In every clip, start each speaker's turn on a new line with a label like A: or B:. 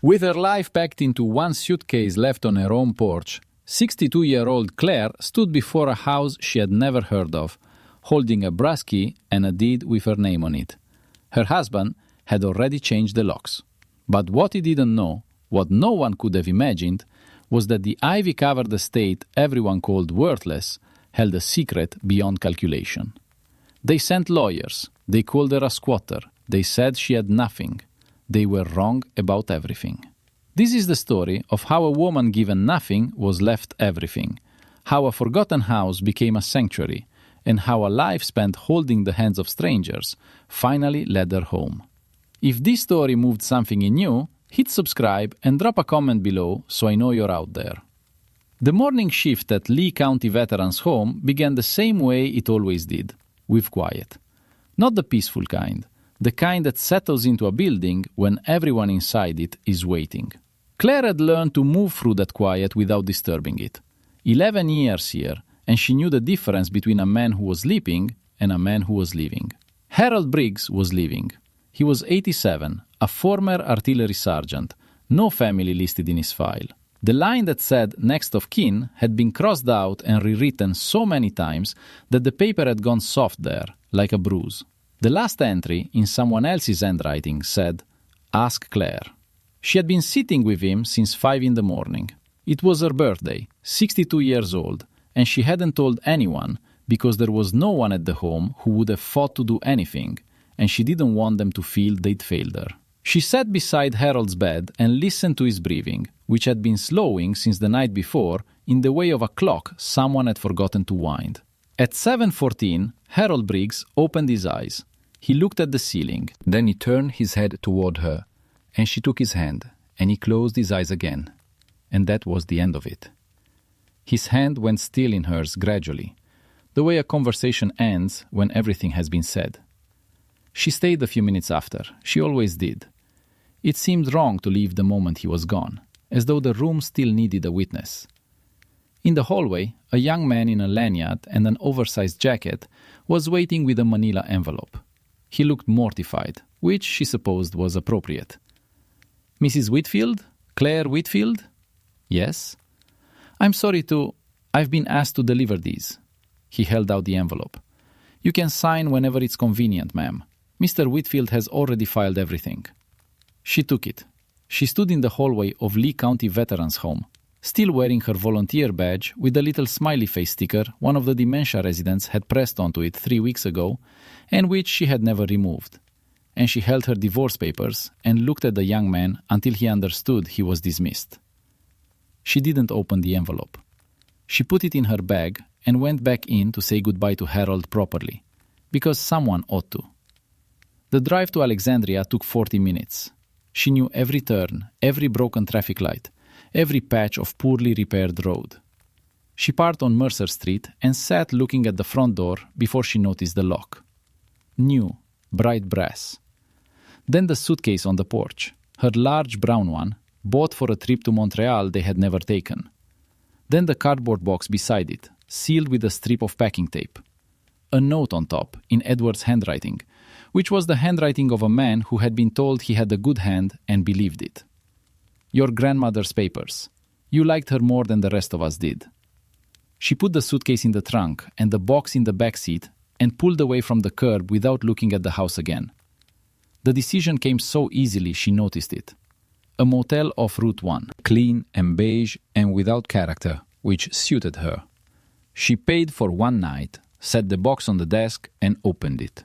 A: With her life packed into one suitcase left on her own porch, 62-year-old Claire stood before a house she had never heard of, holding a brass key and a deed with her name on it. Her husband had already changed the locks. But what he didn't know, what no one could have imagined, was that the ivy-covered estate everyone called worthless held a secret beyond calculation. They sent lawyers, they called her a squatter, they said she had nothing. They were wrong about everything. This is the story of how a woman given nothing was left everything, how a forgotten house became a sanctuary, and how a life spent holding the hands of strangers finally led her home. If this story moved something in you, hit subscribe and drop a comment below so I know you're out there. The morning shift at Lee County Veterans Home began the same way it always did, with quiet. Not the peaceful kind, the kind that settles into a building when everyone inside it is waiting. Claire had learned to move through that quiet without disturbing it. 11 years here, and she knew the difference between a man who was sleeping and a man who was living. Harold Briggs was living. He was 87, a former artillery sergeant, no family listed in his file. The line that said next of kin had been crossed out and rewritten so many times that the paper had gone soft there, like a bruise. The last entry, in someone else's handwriting, said, "Ask Claire." She had been sitting with him since 5 in the morning. It was her birthday, 62 years old, and she hadn't told anyone because there was no one at the home who would have fought to do anything, and she didn't want them to feel they'd failed her. She sat beside Harold's bed and listened to his breathing, which had been slowing since the night before in the way of a clock someone had forgotten to wind. At 7:14, Harold Briggs opened his eyes. He looked at the ceiling. Then he turned his head toward her, and she took his hand, and he closed his eyes again. And that was the end of it. His hand went still in hers gradually, the way a conversation ends when everything has been said. She stayed a few minutes after. She always did. It seemed wrong to leave the moment he was gone, as though the room still needed a witness. In the hallway, a young man in a lanyard and an oversized jacket was waiting with a manila envelope. He looked mortified, which she supposed was appropriate. "Mrs. Whitfield? Claire Whitfield?" "Yes." "I'm sorry I've been asked to deliver these." He held out the envelope. "You can sign whenever it's convenient, ma'am. Mr. Whitfield has already filed everything." She took it. She stood in the hallway of Lee County Veterans Home, still wearing her volunteer badge with a little smiley face sticker one of the dementia residents had pressed onto it 3 weeks ago and which she had never removed. And she held her divorce papers and looked at the young man until he understood he was dismissed. She didn't open the envelope. She put it in her bag and went back in to say goodbye to Harold properly, because someone ought to. The drive to Alexandria took 40 minutes. She knew every turn, every broken traffic light, every patch of poorly repaired road. She parked on Mercer Street and sat looking at the front door before she noticed the lock. New, bright brass. Then the suitcase on the porch, her large brown one, bought for a trip to Montreal they had never taken. Then the cardboard box beside it, sealed with a strip of packing tape. A note on top, in Edward's handwriting, which was the handwriting of a man who had been told he had a good hand and believed it. "Your grandmother's papers. You liked her more than the rest of us did." She put the suitcase in the trunk and the box in the back seat and pulled away from the curb without looking at the house again. The decision came so easily she noticed it. A motel off Route 1, clean and beige and without character, which suited her. She paid for one night, set the box on the desk and opened it.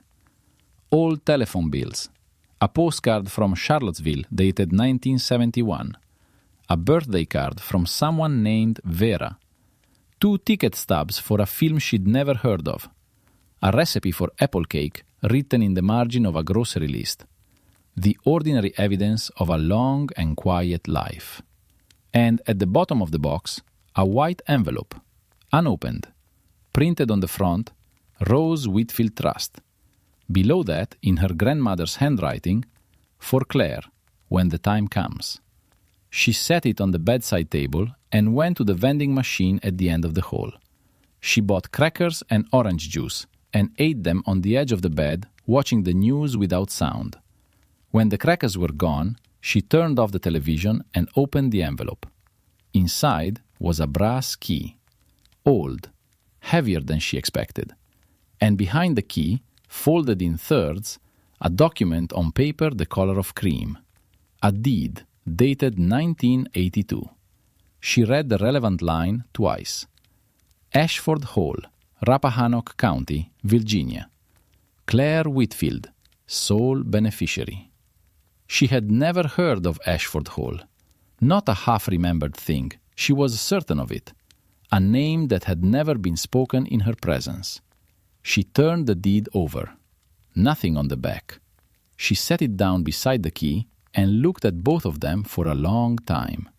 A: Old telephone bills, a postcard from Charlottesville dated 1971, a birthday card from someone named Vera, 2 ticket stubs for a film she'd never heard of, a recipe for apple cake written in the margin of a grocery list, the ordinary evidence of a long and quiet life. And at the bottom of the box, a white envelope, unopened, printed on the front, Rose Whitfield Trust. Below that, in her grandmother's handwriting, "For Claire, when the time comes." She set it on the bedside table and went to the vending machine at the end of the hall. She bought crackers and orange juice and ate them on the edge of the bed, watching the news without sound. When the crackers were gone, She turned off the television and opened the envelope. Inside was a brass key, old, heavier than she expected, and behind the key, folded in thirds, a document on paper the color of cream, a deed dated 1982. She read the relevant line twice. Ashford Hall, Rappahannock County, Virginia. Claire Whitfield, sole beneficiary. She had never heard of Ashford Hall. Not a half-remembered thing, she was certain of it. A name that had never been spoken in her presence. She turned the deed over. Nothing on the back. She set it down beside the key and looked at both of them for a long time.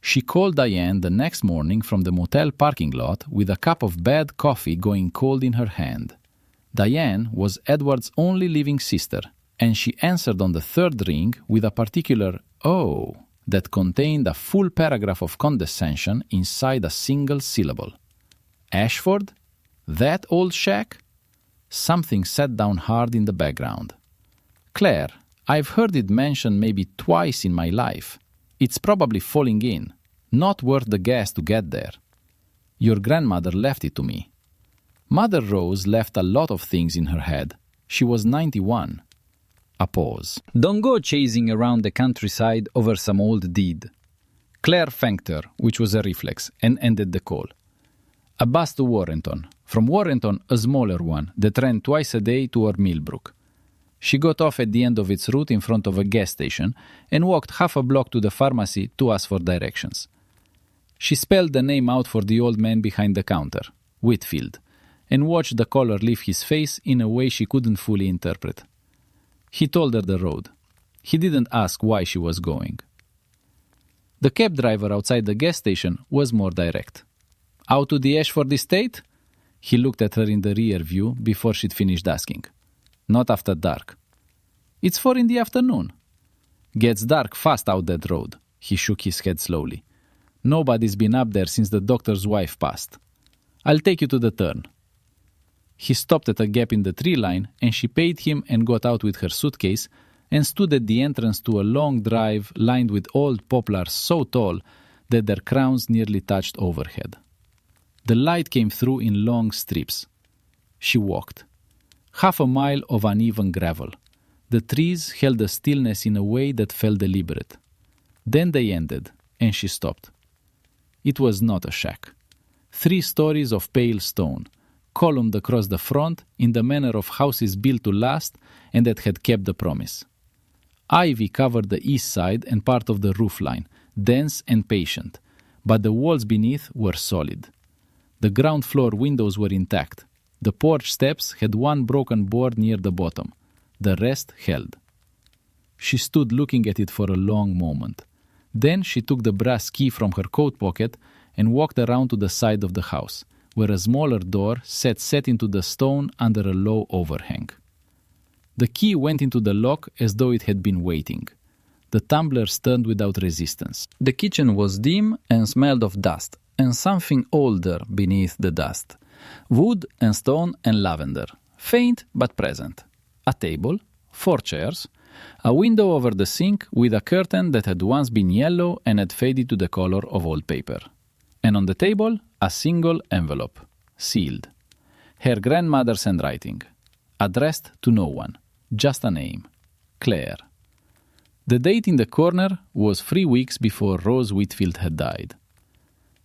A: She called Diane the next morning from the motel parking lot with a cup of bad coffee going cold in her hand. Diane was Edward's only living sister, and she answered on the third ring with a particular "oh" that contained a full paragraph of condescension inside a single syllable. Ashford? That old shack? Something sat down hard in the background. Claire, I've heard it mentioned maybe twice in my life. It's probably falling in. Not worth the gas to get there. Your grandmother left it to me. Mother Rose left a lot of things in her head. She was 91. A pause.
B: Don't go chasing around the countryside over some old deed. Claire thanked her, which was a reflex, and ended the call. A bus to Warrenton. From Warrenton, a smaller one that ran twice a day toward Millbrook. She got off at the end of its route in front of a gas station and walked half a block to the pharmacy to ask for directions. She spelled the name out for the old man behind the counter, Whitfield, and watched the color leave his face in a way she couldn't fully interpret. He told her the road. He didn't ask why she was going. The cab driver outside the gas station was more direct. Out to the Ashford estate? He looked at her in the rear view before she'd finished asking. Not after dark. It's 4 in the afternoon. Gets dark fast out that road. He shook his head slowly. Nobody's been up there since the doctor's wife passed. I'll take you to the turn. He stopped at a gap in the tree line, and she paid him and got out with her suitcase and stood at the entrance to a long drive lined with old poplars so tall that their crowns nearly touched overhead. The light came through in long strips. She walked. Half a mile of uneven gravel. The trees held a stillness in a way that felt deliberate. Then they ended, and she stopped. It was not a shack. 3 stories of pale stone, columned across the front in the manner of houses built to last and that had kept the promise. Ivy covered the east side and part of the roof line, dense and patient, but the walls beneath were solid. The ground floor windows were intact. The porch steps had one broken board near the bottom. The rest held. She stood looking at it for a long moment. Then she took the brass key from her coat pocket and walked around to the side of the house, where a smaller door sat set into the stone under a low overhang. The key went into the lock as though it had been waiting. The tumblers turned without resistance. The kitchen was dim and smelled of dust, and something older beneath the dust. Wood and stone and lavender, faint but present. A table, 4 chairs, a window over the sink with a curtain that had once been yellow and had faded to the color of old paper. And on the table, a single envelope, sealed. Her grandmother's handwriting, addressed to no one, just a name, Claire. The date in the corner was 3 weeks before Rose Whitfield had died.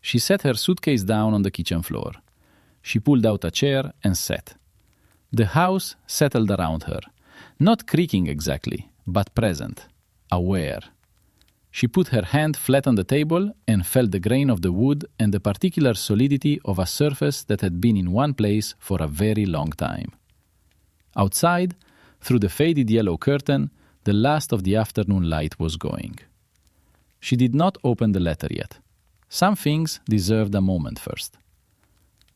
B: She set her suitcase down on the kitchen floor. She pulled out a chair and sat. The house settled around her, not creaking exactly, but present, aware. She put her hand flat on the table and felt the grain of the wood and the particular solidity of a surface that had been in one place for a very long time. Outside, through the faded yellow curtain, the last of the afternoon light was going. She did not open the letter yet. Some things deserved a moment first.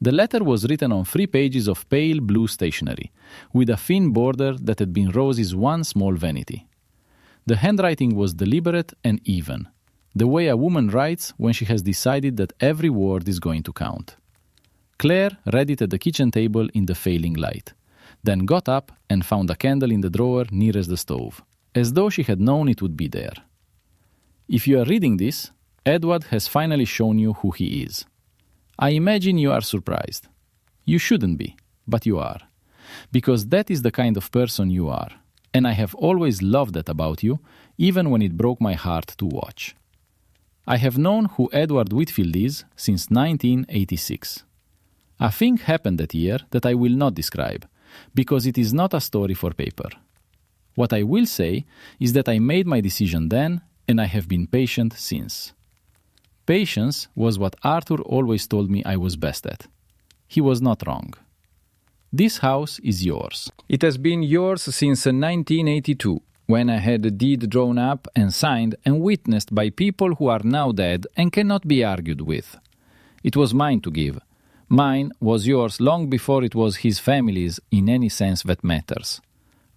B: The letter was written on 3 pages of pale blue stationery, with a thin border that had been Rose's one small vanity. The handwriting was deliberate and even, the way a woman writes when she has decided that every word is going to count. Claire read it at the kitchen table in the failing light, then got up and found a candle in the drawer nearest the stove, as though she had known it would be there.
A: If you are reading this, Edward has finally shown you who he is. I imagine you are surprised. You shouldn't be, but you are. Because that is the kind of person you are. And I have always loved that about you, even when it broke my heart to watch. I have known who Edward Whitfield is since 1986. A thing happened that year that I will not describe, because it is not a story for paper. What I will say is that I made my decision then, and I have been patient since. Patience was what Arthur always told me I was best at. He was not wrong. This house is yours. It has been yours since 1982, when I had a deed drawn up and signed and witnessed by people who are now dead and cannot be argued with. It was mine to give. Mine was yours long before it was his family's in any sense that matters.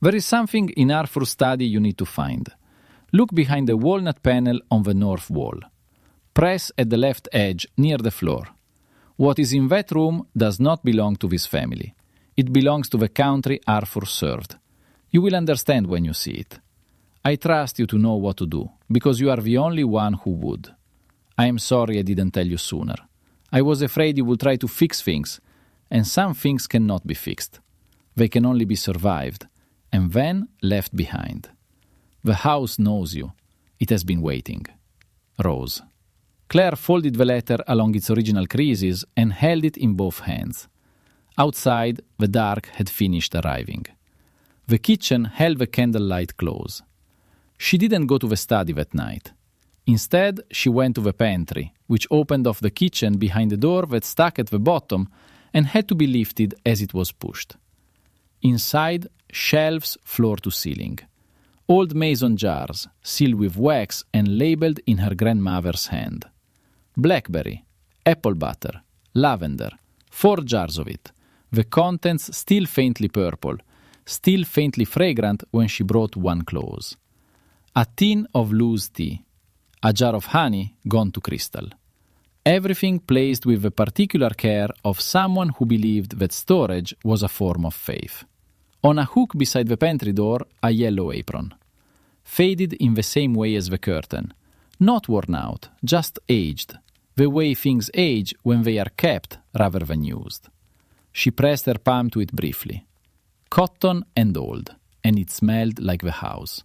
A: There is something in Arthur's study you need to find. Look behind the walnut panel on the north wall. Press at the left edge near the floor. What is in that room does not belong to this family. It belongs to the country Arthur served. You will understand when you see it. I trust you to know what to do, because you are the only one who would. I am sorry I didn't tell you sooner. I was afraid you would try to fix things, and some things cannot be fixed. They can only be survived, and then left behind. The house knows you. It has been waiting. Rose. Claire folded the letter along its original creases and held it in both hands. Outside, the dark had finished arriving. The kitchen held the candlelight close. She didn't go to the study that night. Instead, she went to the pantry, which opened off the kitchen behind a door that stuck at the bottom and had to be lifted as it was pushed. Inside, shelves floor to ceiling. Old mason jars, sealed with wax and labeled in her grandmother's hand. Blackberry, apple butter, lavender, 4 jars of it. The contents still faintly purple, still faintly fragrant when she brought one close. A tin of loose tea. A jar of honey gone to crystal. Everything placed with the particular care of someone who believed that storage was a form of faith. On a hook beside the pantry door, a yellow apron. Faded in the same way as the curtain. Not worn out, just aged. The way things age when they are kept rather than used. She pressed her palm to it briefly. Cotton and old, and it smelled like the house.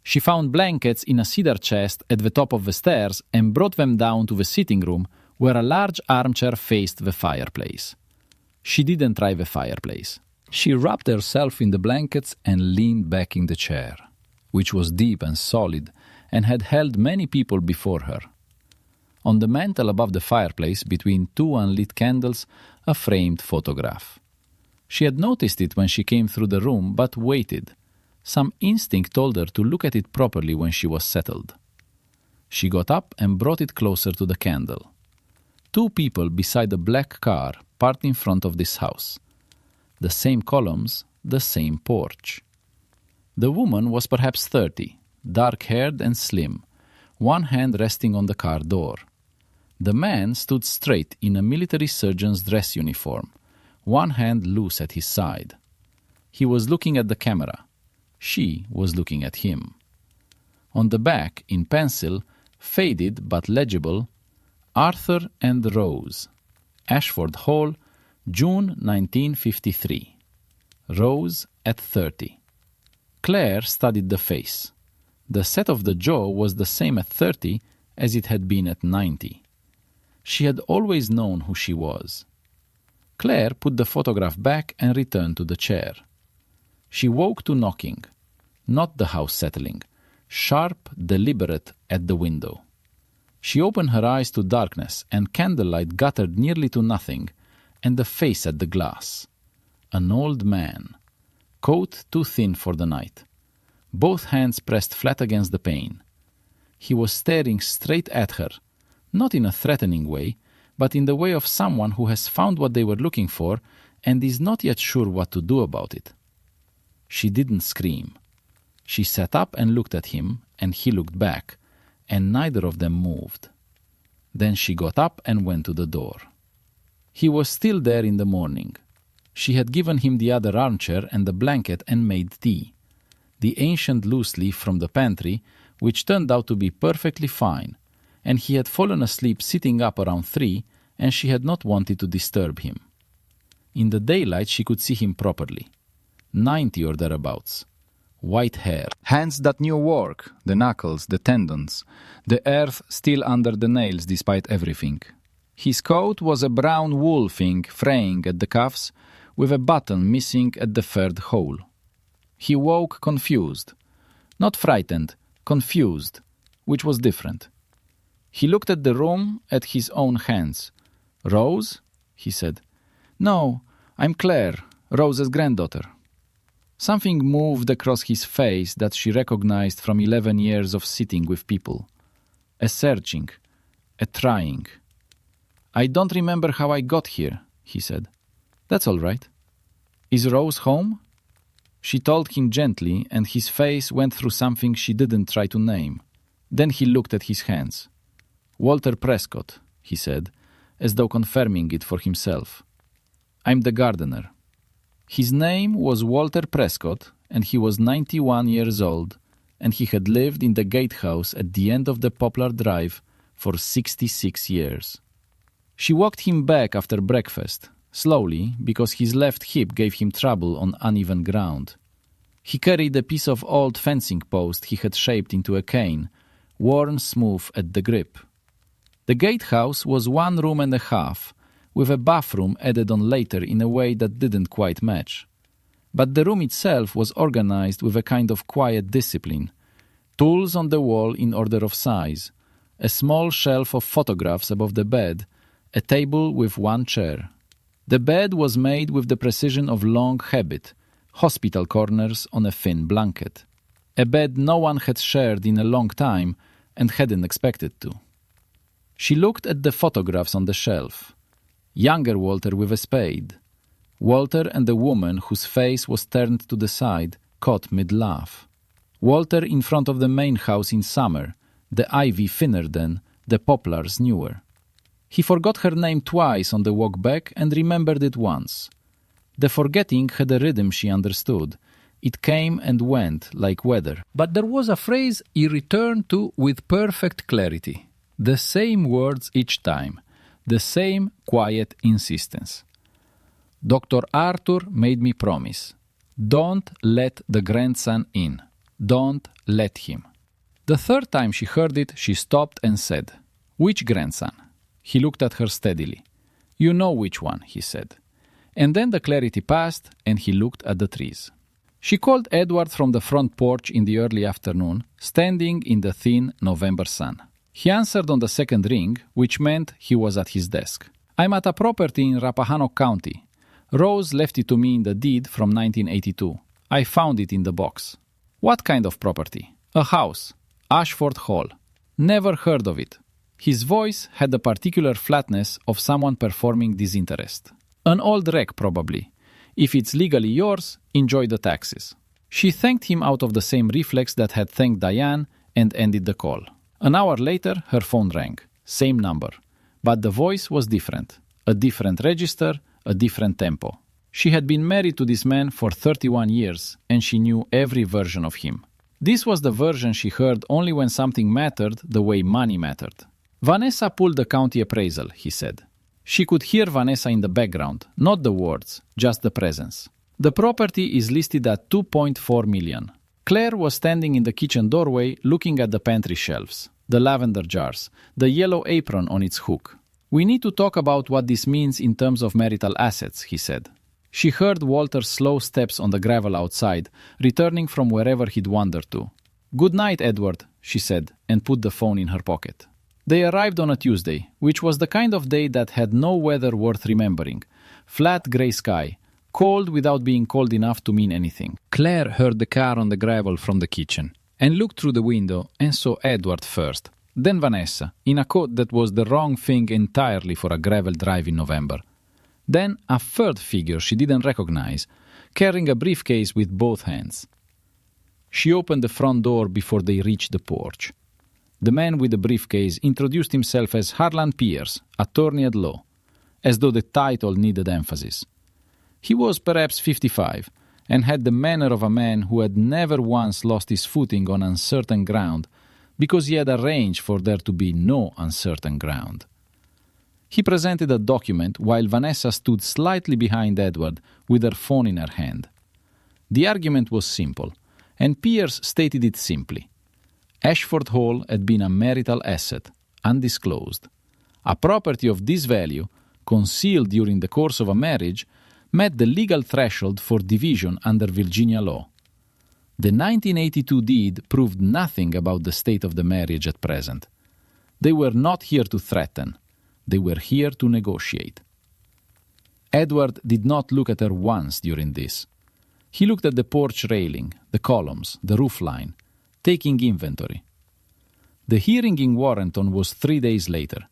A: She found blankets in a cedar chest at the top of the stairs and brought them down to the sitting room, where a large armchair faced the fireplace. She didn't try the fireplace. She wrapped herself in the blankets and leaned back in the chair, which was deep and solid and had held many people before her. On the mantel above the fireplace, between 2 unlit candles, a framed photograph. She had noticed it when she came through the room, but waited. Some instinct told her to look at it properly when she was settled. She got up and brought it closer to the candle. 2 people beside a black car parked in front of this house. The same columns, the same porch. The woman was perhaps 30, dark-haired and slim, one hand resting on the car door. The man stood straight in a military surgeon's dress uniform, one hand loose at his side. He was looking at the camera. She was looking at him. On the back, in pencil, faded but legible, Arthur and Rose, Ashford Hall, June 1953. Rose at 30. Claire studied the face. The set of the jaw was the same at 30 as it had been at 90. She had always known who she was. Claire put the photograph back and returned to the chair. She woke to knocking, not the house settling, sharp, deliberate at the window. She opened her eyes to darkness, and candlelight guttered nearly to nothing, and the face at the glass. An old man, coat too thin for the night, both hands pressed flat against the pane. He was staring straight at her, not in a threatening way, but in the way of someone who has found what they were looking for and is not yet sure what to do about it. She didn't scream. She sat up and looked at him, and he looked back, and neither of them moved. Then she got up and went to the door. He was still there in the morning. She had given him the other armchair and the blanket and made tea. The ancient loose leaf from the pantry which turned out to be perfectly fine, and he had fallen asleep sitting up around 3, and she had not wanted to disturb him. In the daylight she could see him properly. 90 or thereabouts. White hair. Hands that knew work, the knuckles, the tendons, the earth still under the nails despite everything. His coat was a brown wool thing fraying at the cuffs, with a button missing at the third hole. He woke confused. Not frightened, confused, which was different. He looked at the room, at his own hands. "Rose?" he said. "No, I'm Claire, Rose's granddaughter." Something moved across his face that she recognized from 11 years of sitting with people. A searching, a trying. "I don't remember how I got here," he said. "That's all right. Is Rose home?" She told him gently, and his face went through something she didn't try to name. Then he looked at his hands. "Walter Prescott," he said, as though confirming it for himself. "I'm the gardener." His name was Walter Prescott, and he was 91 years old, and he had lived in the gatehouse at the end of the Poplar Drive for 66 years. She walked him back after breakfast, slowly, because his left hip gave him trouble on uneven ground. He carried a piece of old fencing post he had shaped into a cane, worn smooth at the grip. The gatehouse was 1 room and a half, with a bathroom added on later in a way that didn't quite match. But the room itself was organized with a kind of quiet discipline. Tools on the wall in order of size, a small shelf of photographs above the bed, a table with 1 chair. The bed was made with the precision of long habit, hospital corners on a thin blanket. A bed no one had shared in a long time and hadn't expected to. She looked at the photographs on the shelf. Younger Walter with a spade. Walter and a woman whose face was turned to the side, caught mid-laugh. Walter in front of the main house in summer, the ivy thinner than, the poplars newer. He forgot her name twice on the walk back and remembered it once. The forgetting had a rhythm she understood. It came and went like weather. But there was a phrase he returned to with perfect clarity. The same words each time. The same quiet insistence. "Dr. Arthur made me promise. Don't let the grandson in. Don't let him." The third time she heard it, she stopped and said, "Which grandson?" He looked at her steadily. "You know which one," he said. And then the clarity passed, and he looked at the trees. She called Edward from the front porch in the early afternoon, standing in the thin November sun. He answered on the second ring, which meant he was at his desk. "I'm at a property in Rappahannock County. Rose left it to me in the deed from 1982. I found it in the box." "What kind of property?" "A house. Ashford Hall." "Never heard of it." His voice had the particular flatness of someone performing disinterest. "An old wreck, probably. If it's legally yours, enjoy the taxes." She thanked him out of the same reflex that had thanked Diane and ended the call. An hour later, her phone rang. Same number. But the voice was different. A different register, a different tempo. She had been married to this man for 31 years, and she knew every version of him. This was the version she heard only when something mattered the way money mattered. "Vanessa pulled the county appraisal," he said. She could hear Vanessa in the background, not the words, just the presence. "The property is listed at $2.4 million. Claire was standing in the kitchen doorway looking at the pantry shelves, the lavender jars, the yellow apron on its hook. "We need to talk about what this means in terms of marital assets," he said. She heard Walter's slow steps on the gravel outside, returning from wherever he'd wandered to. "Good night, Edward," she said, and put the phone in her pocket. They arrived on a Tuesday, which was the kind of day that had no weather worth remembering. Flat grey sky, cold without being cold enough to mean anything. Claire heard the car on the gravel from the kitchen, and looked through the window and saw Edward first, then Vanessa, in a coat that was the wrong thing entirely for a gravel drive in November. Then a third figure she didn't recognize, carrying a briefcase with both hands. She opened the front door before they reached the porch. The man with the briefcase introduced himself as Harlan Pierce, attorney at law, as though the title needed emphasis. He was perhaps 55, and had the manner of a man who had never once lost his footing on uncertain ground, because he had arranged for there to be no uncertain ground. He presented a document while Vanessa stood slightly behind Edward with her phone in her hand. The argument was simple, and Pierce stated it simply. Ashford Hall had been a marital asset, undisclosed. A property of this value, concealed during the course of a marriage, met the legal threshold for division under Virginia law. The 1982 deed proved nothing about the state of the marriage at present. They were not here to threaten. They were here to negotiate. Edward did not look at her once during this. He looked at the porch railing, the columns, the roof line, taking inventory. The hearing in Warrenton was 3 days later.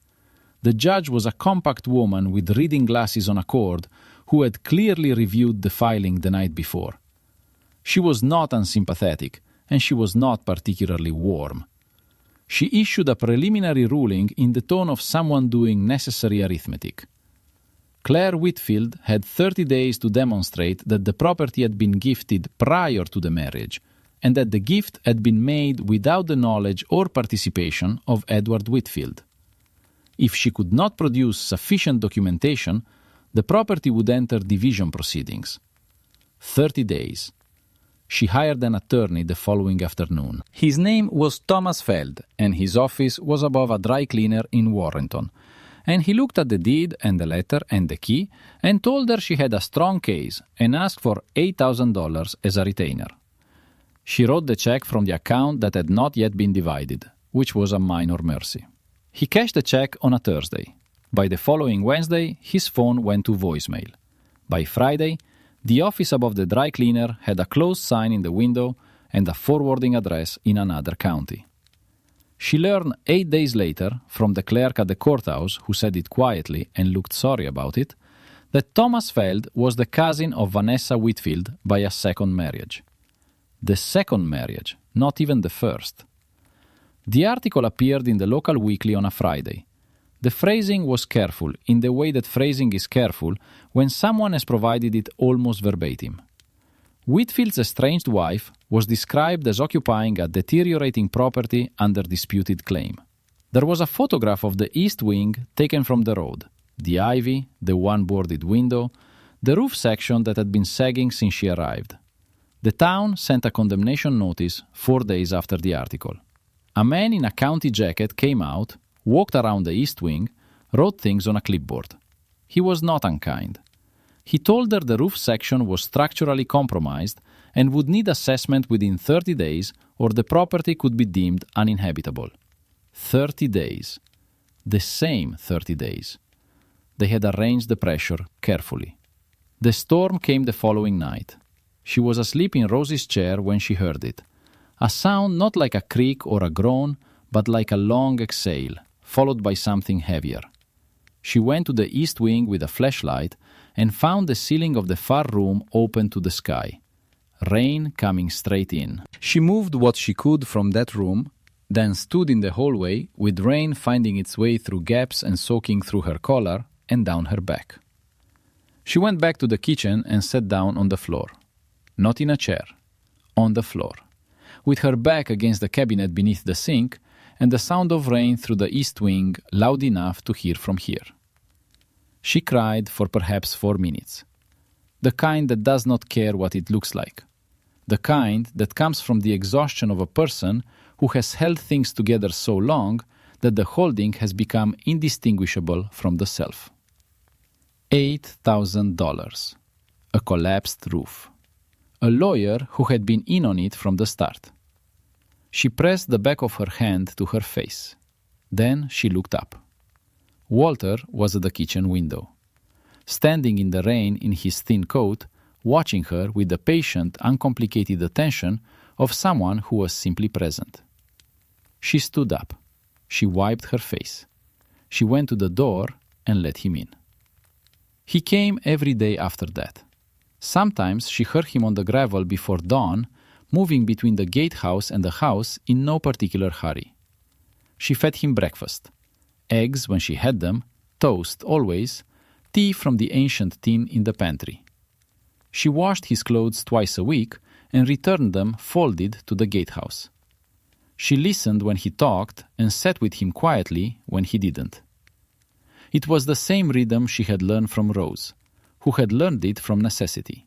A: The judge was a compact woman with reading glasses on a cord who had clearly reviewed the filing the night before. She was not unsympathetic, and she was not particularly warm. She issued a preliminary ruling in the tone of someone doing necessary arithmetic. Claire Whitfield had 30 days to demonstrate that the property had been gifted prior to the marriage, and that the gift had been made without the knowledge or participation of Edward Whitfield. If she could not produce sufficient documentation, the property would enter division proceedings. 30 days. She hired an attorney the following afternoon. His name was Thomas Feld, and his office was above a dry cleaner in Warrenton. And he looked at the deed and the letter and the key and told her she had a strong case and asked for $8,000 as a retainer. She wrote the check from the account that had not yet been divided, which was a minor mercy. He cashed the check on a Thursday. By the following Wednesday, his phone went to voicemail. By Friday, the office above the dry cleaner had a closed sign in the window and a forwarding address in another county. She learned 8 days later, from the clerk at the courthouse who said it quietly and looked sorry about it, that Thomas Feld was the cousin of Vanessa Whitfield by a second marriage. The second marriage, not even the first. The article appeared in the local weekly on a Friday. The phrasing was careful in the way that phrasing is careful when someone has provided it almost verbatim. Whitfield's estranged wife was described as occupying a deteriorating property under disputed claim. There was a photograph of the east wing taken from the road, the ivy, the one-boarded window, the roof section that had been sagging since she arrived. The town sent a condemnation notice 4 days after the article. A man in a county jacket came out, walked around the east wing, wrote things on a clipboard. He was not unkind. He told her the roof section was structurally compromised and would need assessment within 30 days or the property could be deemed uninhabitable. 30 days. The same 30 days. They had arranged the pressure carefully. The storm came the following night. She was asleep in Rosie's chair when she heard it. A sound not like a creak or a groan, but like a long exhale, followed by something heavier. She went to the east wing with a flashlight and found the ceiling of the far room open to the sky. Rain coming straight in. She moved what she could from that room, then stood in the hallway with rain finding its way through gaps and soaking through her collar and down her back. She went back to the kitchen and sat down on the floor. Not in a chair, on the floor, with her back against the cabinet beneath the sink and the sound of rain through the east wing loud enough to hear from here. She cried for perhaps 4 minutes. The kind that does not care what it looks like. The kind that comes from the exhaustion of a person who has held things together so long that the holding has become indistinguishable from the self. $8,000. A collapsed roof. A lawyer who had been in on it from the start. She pressed the back of her hand to her face. Then she looked up. Walter was at the kitchen window, standing in the rain in his thin coat, watching her with the patient, uncomplicated attention of someone who was simply present. She stood up. She wiped her face. She went to the door and let him in. He came every day after that. Sometimes she heard him on the gravel before dawn, moving between the gatehouse and the house in no particular hurry. She fed him breakfast. Eggs when she had them, toast always, tea from the ancient tin in the pantry. She washed his clothes twice a week and returned them folded to the gatehouse.
B: She listened when he talked and sat with him quietly when he didn't. It was the same rhythm she had learned from Rose, who had learned it from necessity,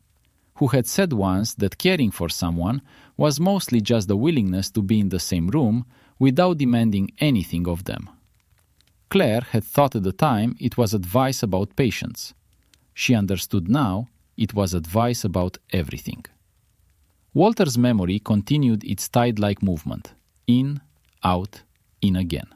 B: who had said once that caring for someone was mostly just the willingness to be in the same room without demanding anything of them. Claire had thought at the time it was advice about patience. She understood now it was advice about everything. Walter's memory continued its tide-like movement, in, out, in again.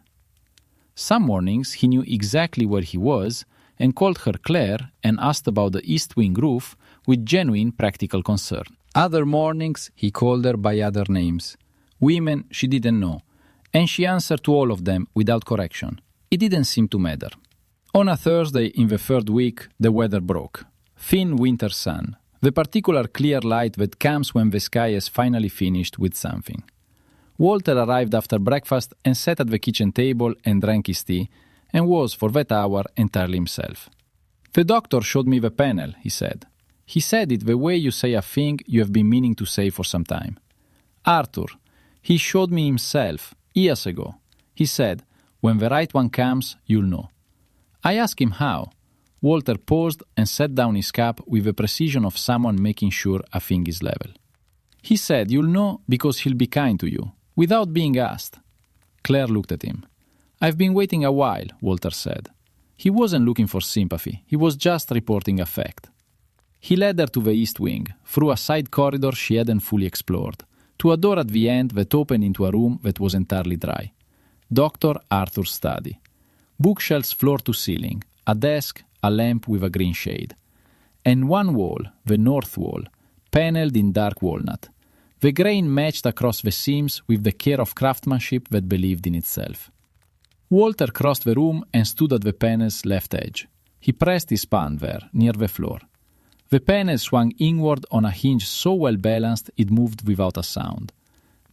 B: Some mornings he knew exactly where he was and called her Claire and asked about the east wing roof with genuine practical concern. Other mornings he called her by other names, women she didn't know, and she answered to all of them without correction. It didn't seem to matter. On a Thursday in the third week, the weather broke. Thin winter sun, the particular clear light that comes when the sky has finally finished with something. Walter arrived after breakfast and sat at the kitchen table and drank his tea, and was, for that hour, entirely himself. "The doctor showed me the panel," he said. "He said it the way you say a thing you have been meaning to say for some time. Arthur, he showed me himself, years ago. He said, when the right one comes, you'll know." I asked him how. Walter paused and set down his cup with the precision of someone making sure a thing is level. "He said you'll know because he'll be kind to you, without being asked." Claire looked at him. "I've been waiting a while," Walter said. He wasn't looking for sympathy, he was just reporting a fact. He led her to the east wing, through a side corridor she hadn't fully explored, to a door at the end that opened into a room that was entirely dry. Dr. Arthur's study. Bookshelves floor to ceiling, a desk, a lamp with a green shade. And one wall, the north wall, panelled in dark walnut. The grain matched across the seams with the care of craftsmanship that believed in itself. Walter crossed the room and stood at the panel's left edge. He pressed his palm there, near the floor. The panel swung inward on a hinge so well balanced it moved without a sound.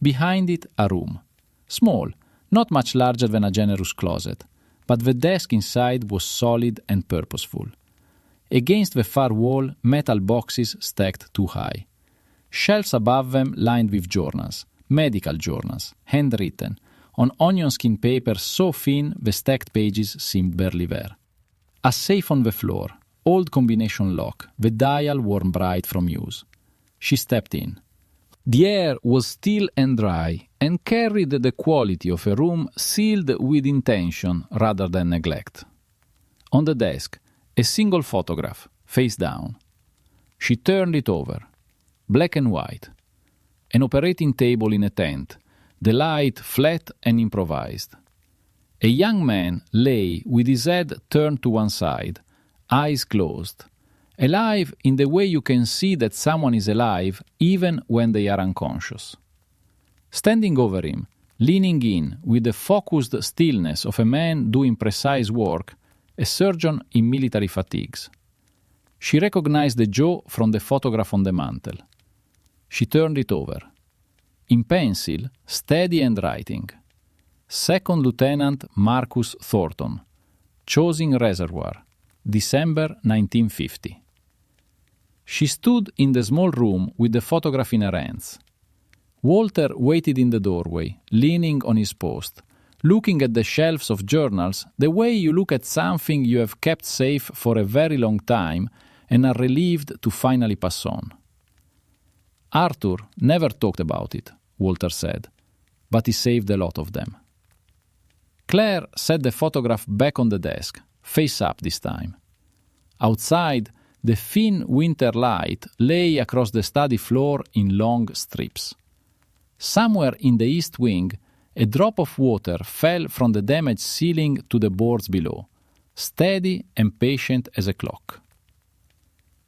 B: Behind it, a room. Small, not much larger than a generous closet, but the desk inside was solid and purposeful. Against the far wall, metal boxes stacked too high. Shelves above them lined with journals, medical journals, handwritten, on onion skin paper so thin the stacked pages seemed barely there. A safe on the floor, old combination lock, the dial worn bright from use. She stepped in. The air was still and dry, and carried the quality of a room sealed with intention rather than neglect. On the desk, a single photograph, face down. She turned it over. Black and white. An operating table in a tent, the light flat and improvised. A young man lay with his head turned to one side, eyes closed, alive in the way you can see that someone is alive even when they are unconscious. Standing over him, leaning in with the focused stillness of a man doing precise work, a surgeon in military fatigues. She recognized the jaw from the photograph on the mantel. She turned it over. In pencil, steady and writing. Second Lieutenant Marcus Thornton, Chosin Reservoir, December 1950. She stood in the small room with the photograph in her hands. Walter waited in the doorway, leaning on his post, looking at the shelves of journals the way you look at something you have kept safe for a very long time and are relieved to finally pass on. Arthur never talked about it, Walter said, but he saved a lot of them. Claire set the photograph back on the desk, face up this time. Outside, the thin winter light lay across the study floor in long strips. Somewhere in the east wing, a drop of water fell from the damaged ceiling to the boards below, steady and patient as a clock.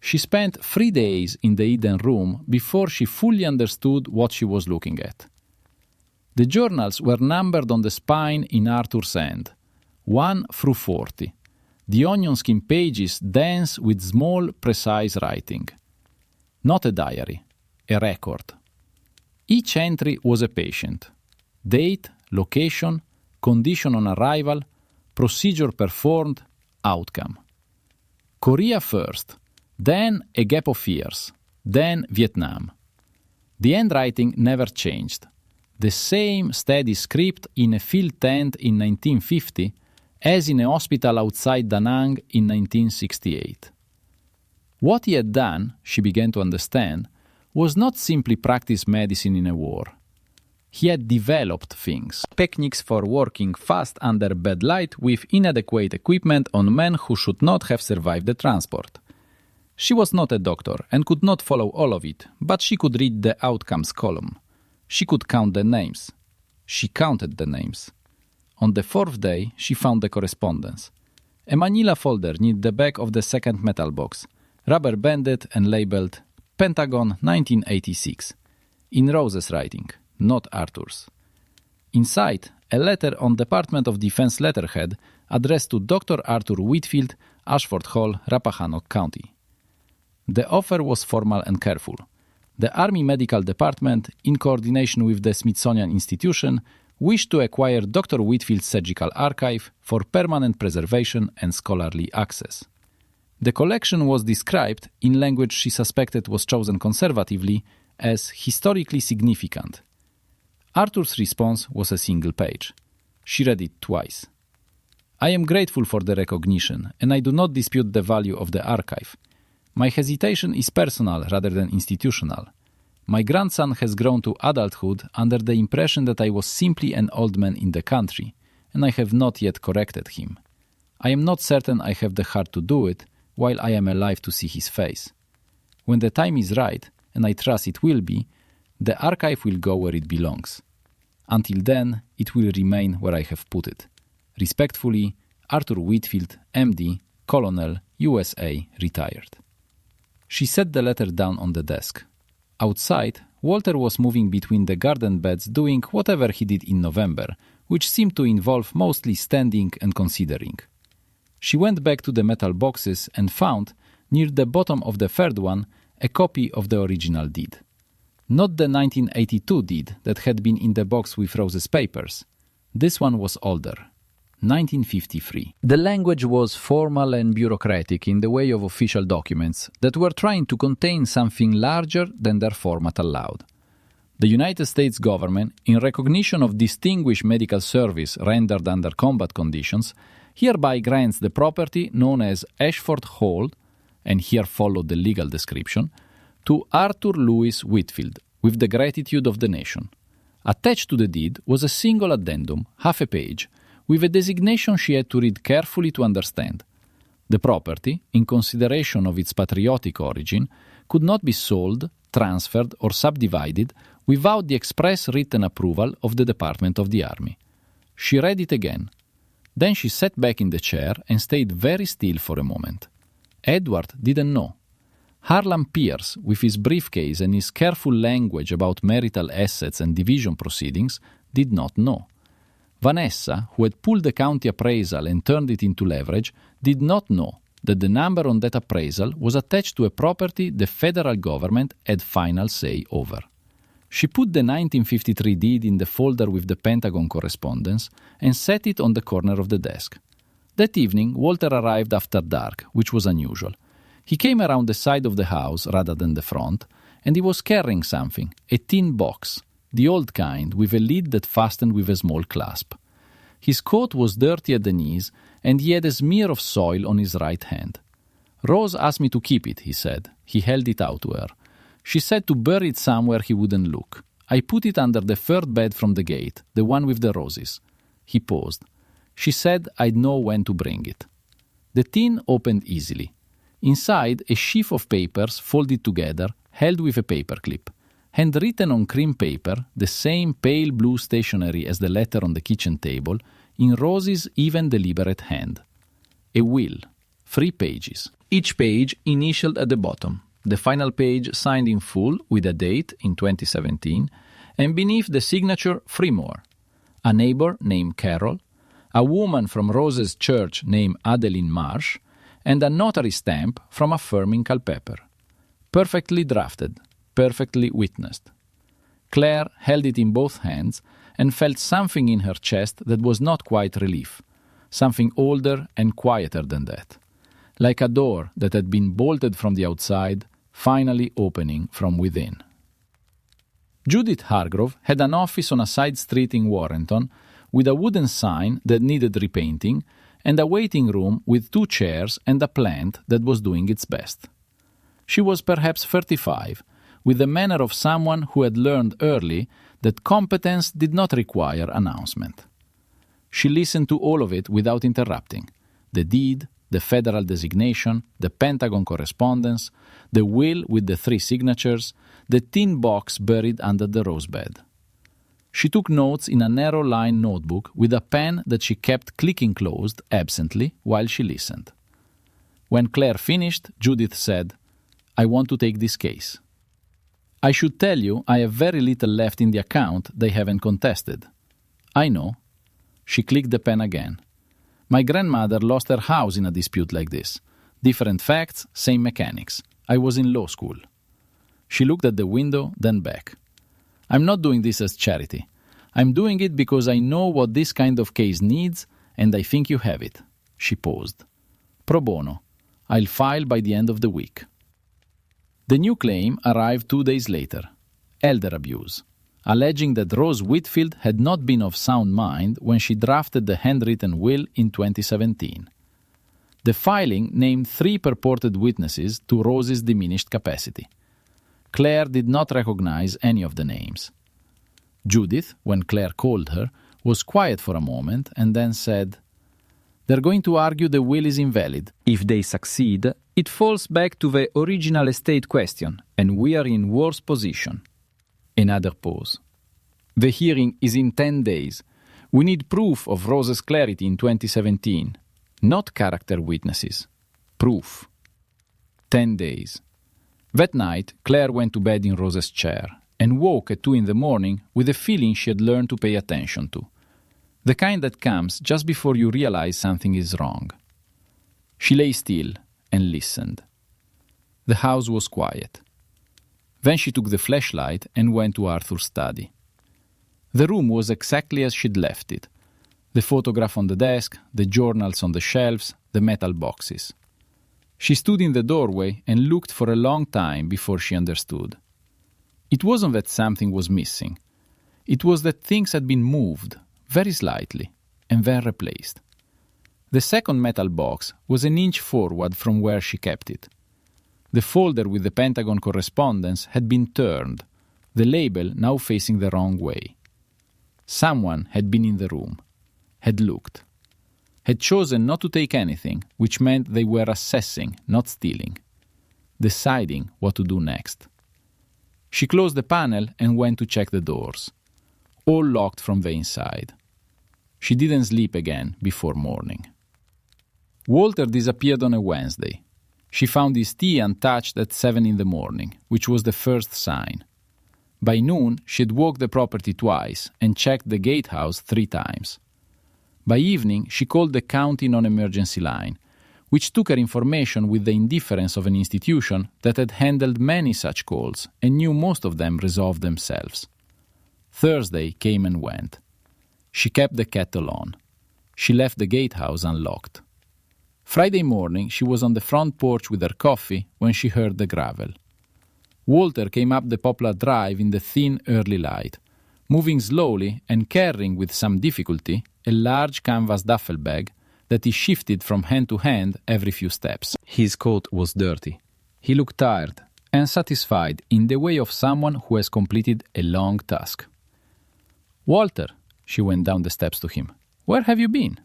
B: She spent 3 days in the hidden room before she fully understood what she was looking at. The journals were numbered on the spine in Arthur's hand, 1 through 40. The onion skin pages dense with small, precise writing. Not a diary, a record. Each entry was a patient. Date, location, condition on arrival, procedure performed, outcome. Korea first, then a gap of years, then Vietnam. The handwriting never changed.
A: the same steady script in a field tent in 1950 as in a hospital outside Da Nang in 1968. What he had done, she began to understand, was not simply practice medicine in a war. He had developed things, techniques for working fast under bad light with inadequate equipment on men who should not have survived the transport. She was not a doctor and could not follow all of it, but she could read the outcomes column. She could count the names. She counted the names. On the fourth day, she found the correspondence. A manila folder near the back of the second metal box, rubber-banded and labeled Pentagon 1986, in Rose's writing, not Arthur's. Inside, a letter on Department of Defense letterhead addressed to Dr. Arthur Whitfield, Ashford Hall, Rappahannock County. The offer was formal and careful. The Army Medical Department, in coordination with the Smithsonian Institution, wished to acquire Dr. Whitfield's surgical archive for permanent preservation and scholarly access. The collection was described, in language she suspected was chosen conservatively, as historically significant. Arthur's response was a single page. She read it twice. I am grateful for the recognition, and I do not dispute the value of the archive. My hesitation is personal rather than institutional. My grandson has grown to adulthood under the impression that I was simply an old man in the country, and I have not yet corrected him. I am not certain I have the heart to do it, while I am alive to see his face. When the time is right, and I trust it will be, the archive will go where it belongs. Until then, it will remain where I have put it. Respectfully, Arthur Whitfield, MD, Colonel, USA, retired. She set the letter down on the desk. Outside, Walter was moving between the garden beds doing whatever he did in November, which seemed to involve mostly standing and considering. She went back to the metal boxes and found, near the bottom of the third one, a copy of the original deed. Not the 1982 deed that had been in the box with Rose's papers. This one was older. 1953. The language was formal and bureaucratic in the way of official documents that were trying to contain something larger than their format allowed. The United States government, in recognition of distinguished medical service rendered under combat conditions, hereby grants the property known as Ashford Hall, and here followed the legal description, to Arthur Lewis Whitfield, with the gratitude of the nation. Attached to the deed was a single addendum, half a page, with a designation she had to read carefully to understand. The property, in consideration of its patriotic origin, could not be sold, transferred, or subdivided without the express written approval of the Department of the Army. She read it again. Then she sat back in the chair and stayed very still for a moment. Edward didn't know. Harlan Pierce, with his briefcase and his careful language about marital assets and division proceedings, did not know. Vanessa, who had pulled the county appraisal and turned it into leverage, did not know that the number on that appraisal was attached to a property the federal government had final say over. She put the 1953 deed in the folder with the Pentagon correspondence and set it on the corner of the desk. That evening, Walter arrived after dark, which was unusual. He came around the side of the house rather than the front, and he was carrying something, a tin box, the old kind, with a lid that fastened with a small clasp. His coat was dirty at the knees, and he had a smear of soil on his right hand. Rose asked me to keep it, he said. He held it out to her. She said to bury it somewhere he wouldn't look. I put it under the third bed from the gate, the one with the roses. He paused. She said I'd know when to bring it. The tin opened easily. Inside, a sheaf of papers folded together, held with a paperclip. Handwritten on cream paper, the same pale blue stationery as the letter on the kitchen table, in Rose's even deliberate hand. A will. 3 pages. Each page initialed at the bottom. The final page signed in full with a date in 2017, and beneath the signature 3 more. A neighbor named Carol, a woman from Rose's church named Adeline Marsh, and a notary stamp from affirming Culpeper. Perfectly drafted, perfectly witnessed. Claire held it in both hands and felt something in her chest that was not quite relief, something older and quieter than that, like a door that had been bolted from the outside, finally opening from within. Judith Hargrove had an office on a side street in Warrenton with a wooden sign that needed repainting and a waiting room with 2 chairs and a plant that was doing its best. She was perhaps 35, with the manner of someone who had learned early that competence did not require announcement. She listened to all of it without interrupting: the deed, the federal designation, the Pentagon correspondence, the will with the 3 signatures, the tin box buried under the rosebed. She took notes in a narrow-line notebook with a pen that she kept clicking closed absently while she listened. When Claire finished, Judith said, "I want to take this case. I should tell you I have very little left in the account they haven't contested." "I know." She clicked the pen again. "My grandmother lost her house in a dispute like this. Different facts, same mechanics. I was in law school." She looked at the window, then back. "I'm not doing this as charity. I'm doing it because I know what this kind of case needs, and I think you have it." She paused. "Pro bono. I'll file by the end of the week." The new claim arrived 2 days later. Elder abuse, alleging that Rose Whitfield had not been of sound mind when she drafted the handwritten will in 2017. The filing named 3 purported witnesses to Rose's diminished capacity. Claire did not recognize any of the names. Judith, when Claire called her, was quiet for a moment and then said, "They're going to argue the will is invalid.
B: If they succeed, it falls back to the original estate question, and we are in worse position." Another pause. "The hearing is in 10 days. We need proof of Rose's clarity in 2017, not character witnesses. Proof." 10 days. That night, Claire went to bed in Rose's chair and woke at 2 a.m. with a feeling she had learned to pay attention to. The kind that comes just before you realize something is wrong. She lay still and listened. The house was quiet. Then she took the flashlight and went to Arthur's study. The room was exactly as she'd left it. The photograph on the desk, the journals on the shelves, the metal boxes. She stood in the doorway and looked for a long time before she understood. It wasn't that something was missing. It was that things had been moved, very slightly, and then replaced. The second metal box was an inch forward from where she kept it. The folder with the Pentagon correspondence had been turned, the label now facing the wrong way. Someone had been in the room, had looked, had chosen not to take anything, which meant they were assessing, not stealing, deciding what to do next. She closed the panel and went to check the doors, all locked from the inside. She didn't sleep again before morning. Walter disappeared on a Wednesday. She found his tea untouched at 7 a.m, which was the first sign. By noon, she'd walked the property twice and checked the gatehouse 3 times. By evening, she called the county non-emergency line, which took her information with the indifference of an institution that had handled many such calls and knew most of them resolved themselves. Thursday came and went. She kept the kettle on. She left the gatehouse unlocked. Friday morning, she was on the front porch with her coffee when she heard the gravel. Walter came up the poplar drive in the thin early light, moving slowly and carrying with some difficulty a large canvas duffel bag that he shifted from hand to hand every few steps. His coat was dirty. He looked tired and satisfied in the way of someone who has completed a long task. "Walter," she went down the steps to him, "where have you been?"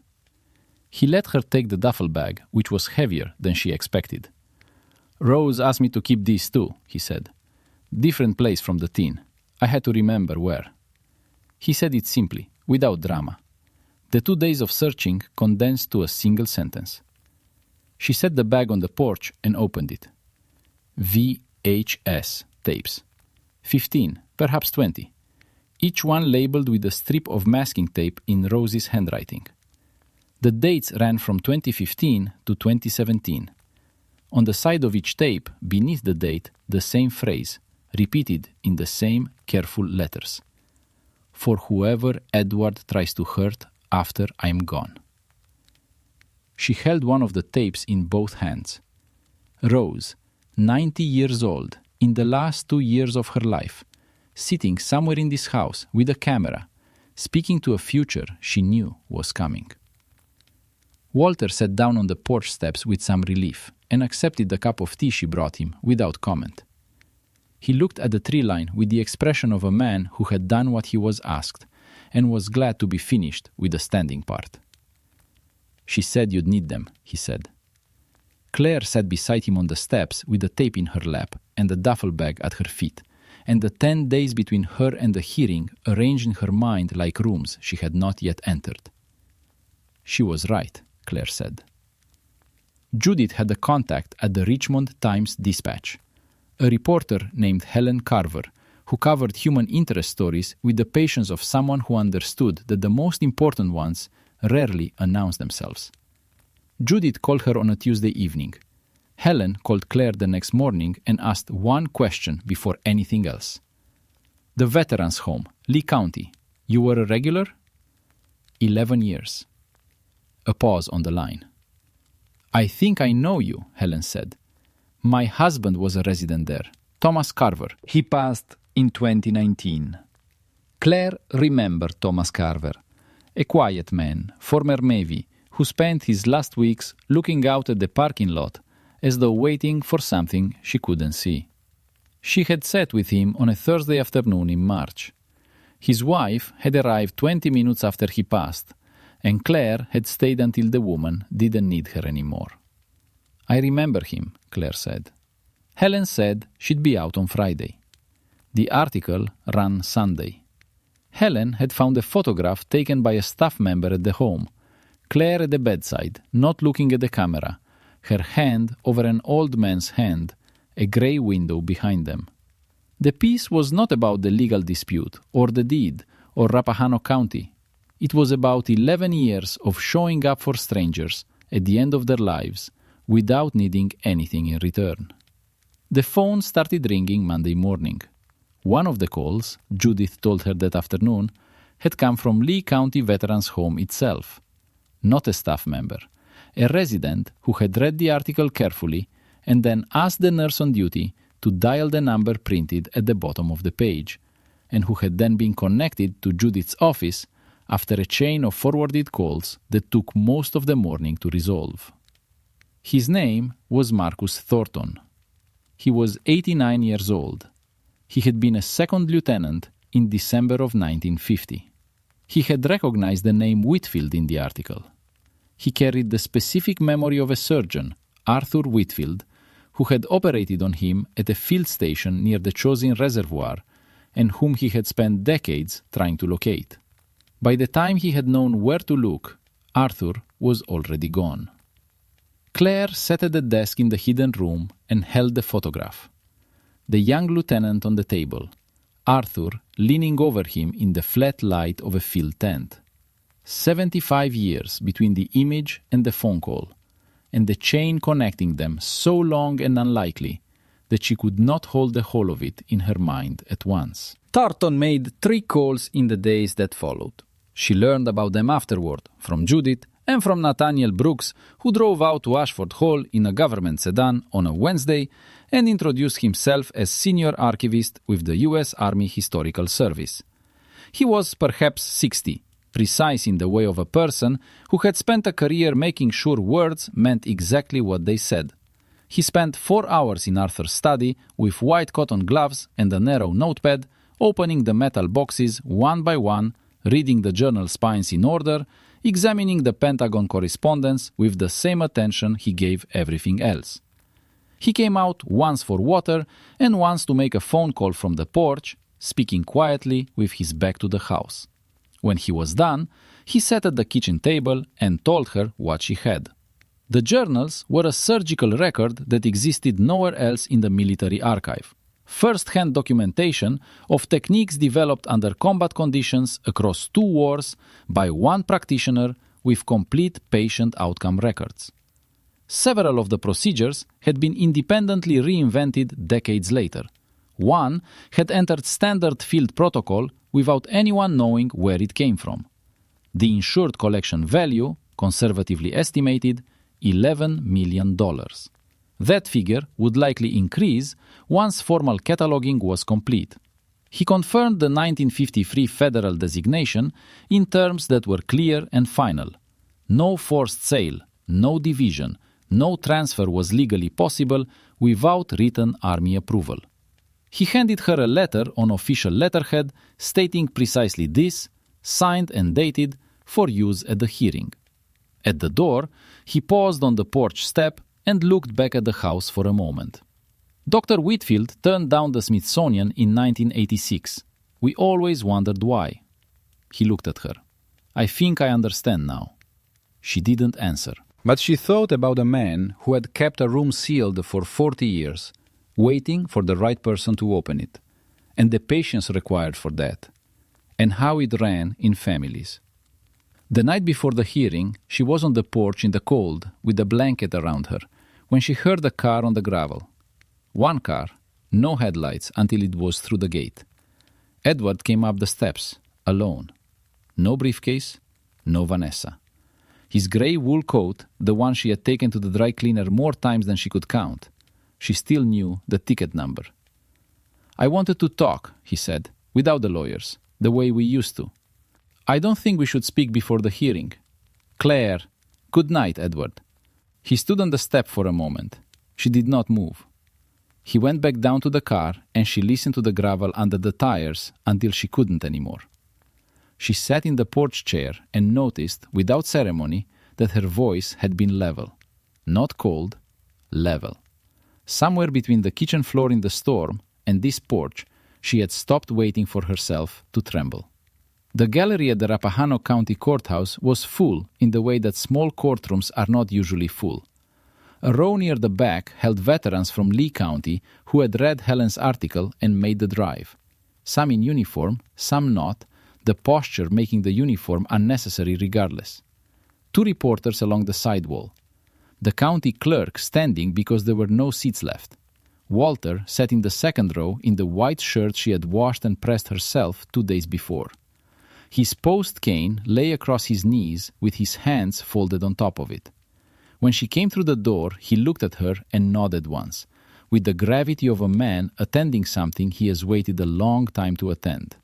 B: He let her take the duffel bag, which was heavier than she expected. "Rose asked me to keep these too," he said. "Different place from the tin. I had to remember where." He said it simply, without drama. The 2 days of searching condensed to a single sentence. She set the bag on the porch and opened it. VHS tapes. 15, perhaps 20. Each one labeled with a strip of masking tape in Rose's handwriting. The dates ran from 2015 to 2017. On the side of each tape, beneath the date, the same phrase, repeated in the same careful letters. "For whoever Edward tries to hurt after I'm gone." She held one of the tapes in both hands. Rose, 90 years old, in the last 2 years of her life,
A: sitting somewhere in this house with a camera, speaking to a future she knew was coming. Walter sat down on the porch steps with some relief and accepted the cup of tea she brought him without comment. He looked at the tree line with the expression of a man who had done what he was asked and was glad to be finished with the standing part. "She said you'd need them," he said. Claire sat beside him on the steps with the tape in her lap and the duffel bag at her feet, and the 10 days between her and the hearing arranged in her mind like rooms she had not yet entered. She was right, Claire said. Judith had a contact at the Richmond Times-Dispatch, a reporter named Helen Carver, who covered human interest stories with the patience of someone who understood that the most important ones rarely announce themselves. Judith called her on a Tuesday evening. Helen called Claire the next morning and asked one question before anything else. "The Veterans Home, Lee County. You were a regular?" 11 years. A pause on the line. "I think I know you," Helen said. "My husband was a resident there, Thomas Carver. He passed in 2019. Claire remembered Thomas Carver, a quiet man, former Navy, who spent his last weeks looking out at the parking lot as though waiting for something she couldn't see. She had sat with him on a Thursday afternoon in March. His wife had arrived 20 minutes after he passed, and Claire had stayed until the woman didn't need her anymore. "I remember him," Claire said. Helen said she'd be out on Friday. The article ran Sunday. Helen had found a photograph taken by a staff member at the home, Claire at the bedside, not looking at the camera, her hand over an old man's hand, a grey window behind them. The piece was not about the legal dispute, or the deed, or Rappahannock County. It was about 11 years of showing up for strangers at the end of their lives without needing anything in return. The phone started ringing Monday morning. One of the calls, Judith told her that afternoon, had come from Lee County Veterans Home itself. Not a staff member, a resident who had read the article carefully and then asked the nurse on duty to dial the number printed at the bottom of the page, and who had then been connected to Judith's office after a chain of forwarded calls that took most of the morning to resolve. His name was Marcus Thornton. He was 89 years old. He had been a second lieutenant in December of 1950. He had recognized the name Whitfield in the article. He carried the specific memory of a surgeon, Arthur Whitfield, who had operated on him at a field station near the Chosin Reservoir and whom he had spent decades trying to locate. By the time he had known where to look, Arthur was already gone. Claire sat at the desk in the hidden room and held the photograph. The young lieutenant on the table, Arthur leaning over him in the flat light of a field tent. 75 years between the image and the phone call, and the chain connecting them so long and unlikely that she could not hold the whole of it in her mind at once. Thornton made 3 calls in the days that followed. She learned about them afterward, from Judith and from Nathaniel Brooks, who drove out to Ashford Hall in a government sedan on a Wednesday and introduced himself as senior archivist with the U.S. Army Historical Service. He was perhaps 60, precise in the way of a person who had spent a career making sure words meant exactly what they said. He spent 4 hours in Arthur's study with white cotton gloves and a narrow notepad, opening the metal boxes one by one, reading the journal spines in order, examining the Pentagon correspondence with the same attention he gave everything else. He came out once for water and once to make a phone call from the porch, speaking quietly with his back to the house. When he was done, he sat at the kitchen table and told her what she had. The journals were a surgical record that existed nowhere else in the military archive. First-hand documentation of techniques developed under combat conditions across 2 wars by one practitioner with complete patient outcome records. Several of the procedures had been independently reinvented decades later. One had entered standard field protocol without anyone knowing where it came from. The insured collection value, conservatively estimated, $11 million. That figure would likely increase once formal cataloging was complete. He confirmed the 1953 federal designation in terms that were clear and final. No forced sale, no division, no transfer was legally possible without written Army approval. He handed her a letter on official letterhead stating precisely this, signed and dated, for use at the hearing. At the door, he paused on the porch step and looked back at the house for a moment. Dr. Whitfield turned down the Smithsonian in 1986. We always wondered why. He looked at her. I think I understand now. She didn't answer. But she thought about a man who had kept a room sealed for 40 years, waiting for the right person to open it, and the patience required for that, and how it ran in families. The night before the hearing, she was on the porch in the cold with a blanket around her when she heard a car on the gravel. One car, no headlights until it was through the gate. Edward came up the steps, alone. No briefcase, no Vanessa. His grey wool coat, the one she had taken to the dry cleaner more times than she could count. She still knew the ticket number. I wanted to talk, he said, without the lawyers, the way we used to. I don't think we should speak before the hearing. Claire, good night, Edward. He stood on the step for a moment. She did not move. He went back down to the car and she listened to the gravel under the tires until she couldn't anymore. She sat in the porch chair and noticed, without ceremony, that her voice had been level. Not cold, level. Somewhere between the kitchen floor in the storm and this porch, she had stopped waiting for herself to tremble. The gallery at the Rappahannock County Courthouse was full in the way that small courtrooms are not usually full. A row near the back held veterans from Lee County who had read Helen's article and made the drive. Some in uniform, some not, the posture making the uniform unnecessary regardless. 2 reporters along the side wall. The county clerk standing because there were no seats left. Walter sat in the second row in the white shirt she had washed and pressed herself 2 days before. His post cane lay across his knees with his hands folded on top of it. When she came through the door, he looked at her and nodded once, with the gravity of a man attending something he has waited a long time to attend.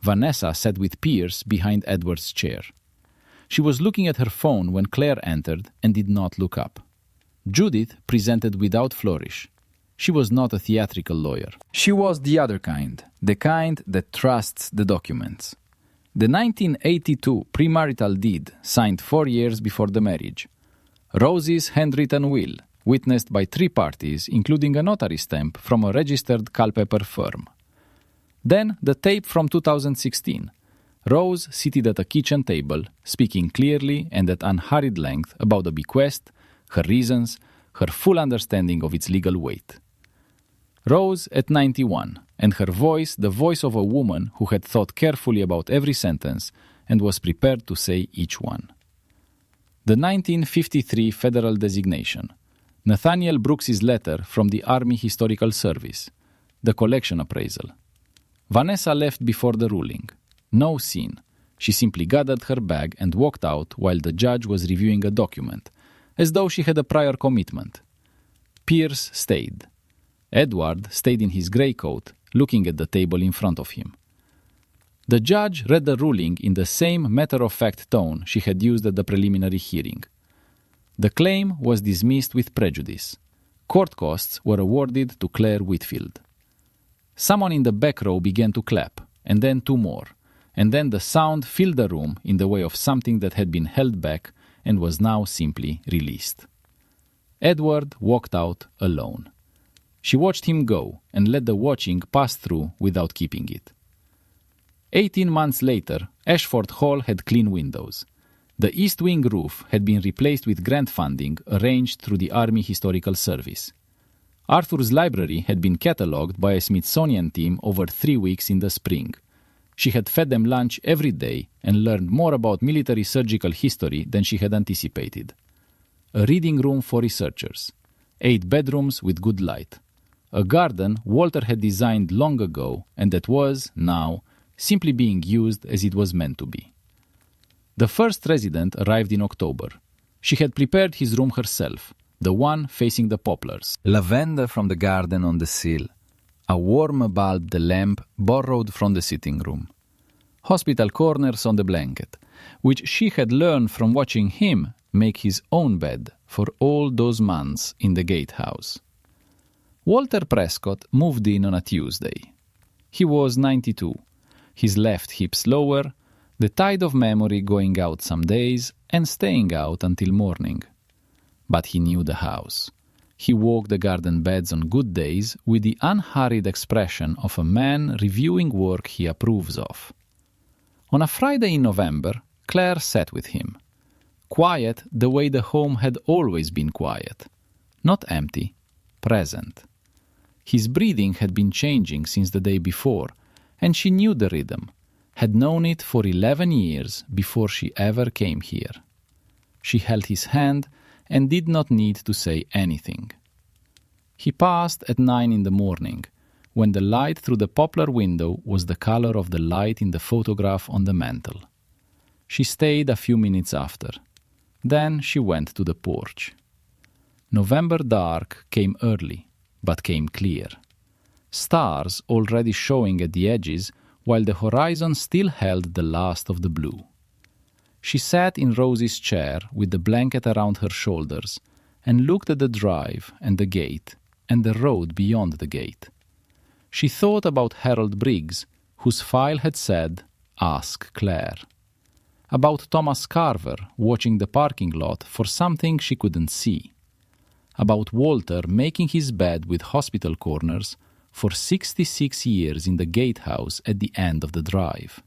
A: Vanessa sat with Pierce behind Edward's chair. She was looking at her phone when Claire entered and did not look up. Judith presented without flourish. She was not a theatrical lawyer. She was the other kind, the kind that trusts the documents. The 1982 premarital deed signed 4 years before the marriage. Rose's handwritten will, witnessed by 3 parties, including a notary stamp from a registered Culpeper firm. Then the tape from 2016. Rose seated at a kitchen table, speaking clearly and at unhurried length about the bequest, her reasons, her full understanding of its legal weight. Rose at 91, and her voice the voice of a woman who had thought carefully about every sentence and was prepared to say each one. The 1953 federal designation. Nathaniel Brooks's letter from the Army Historical Service. The collection appraisal. Vanessa left before the ruling. No scene. She simply gathered her bag and walked out while the judge was reviewing a document, as though she had a prior commitment. Pierce stayed. Edward stayed in his grey coat, looking at the table in front of him. The judge read the ruling in the same matter-of-fact tone she had used at the preliminary hearing. The claim was dismissed with prejudice. Court costs were awarded to Claire Whitfield. Someone in the back row began to clap, and then 2 more, and then the sound filled the room in the way of something that had been held back and was now simply released. Edward walked out alone. She watched him go and let the watching pass through without keeping it. 18 months later, Ashford Hall had clean windows. The east wing roof had been replaced with grant funding arranged through the Army Historical Service. Arthur's library had been catalogued by a Smithsonian team over 3 weeks in the spring. She had fed them lunch every day and learned more about military surgical history than she had anticipated. A reading room for researchers. 8 bedrooms with good light. A garden Walter had designed long ago and that was, now, simply being used as it was meant to be. The first resident arrived in October. She had prepared his room herself, the one facing the poplars. Lavender from the garden on the sill.
B: A warm bulb, the lamp, borrowed from the sitting room. Hospital corners on the blanket, which she had learned from watching him make his own bed for all those months in the gatehouse. Walter Prescott moved in on a Tuesday. He was 92, his left hip slower, the tide of memory going out some days and staying out until morning. But he knew the house. He walked the garden beds on good days with the unhurried expression of a man reviewing work he approves of. On a Friday in November, Claire sat with him. Quiet the way the home had always been quiet. Not empty, present. His breathing had been changing since the day before, and she knew the rhythm, had known it for 11 years before she ever came here. She held his hand and did not need to say anything. He passed at 9 in the morning, when the light through the poplar window was the color of the light in the photograph on the mantel. She stayed a few minutes after. Then she went to the porch. November dark came early, but came clear. Stars already showing at the edges, while the horizon still held the last of the blue. She sat in Rosie's chair with the blanket around her shoulders and looked at the drive and the gate and the road beyond the gate. She thought about Harold Briggs, whose file had said, "Ask Claire." About Thomas Carver watching the parking lot for something she couldn't see. About Walter making his bed with hospital corners for 66 years in the gatehouse at the end of the drive.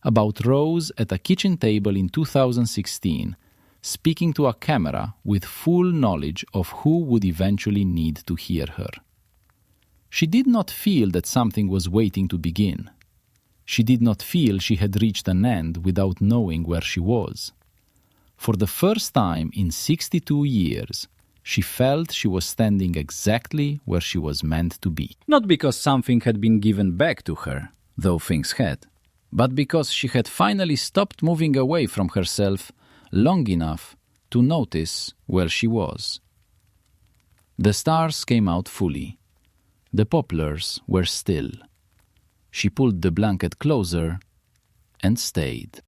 B: About Rose at a kitchen table in 2016, speaking to a camera with full knowledge of who would eventually need to hear her. She did not feel that something was waiting to begin. She did not feel she had reached an end without knowing where she was. For the first time in 62 years, she felt she was standing exactly where she was meant to be. Not because something had been given back to her, though things had, but because she had finally stopped moving away from herself long enough to notice where she was. The stars came out fully. The poplars were still. She pulled the blanket closer and stayed.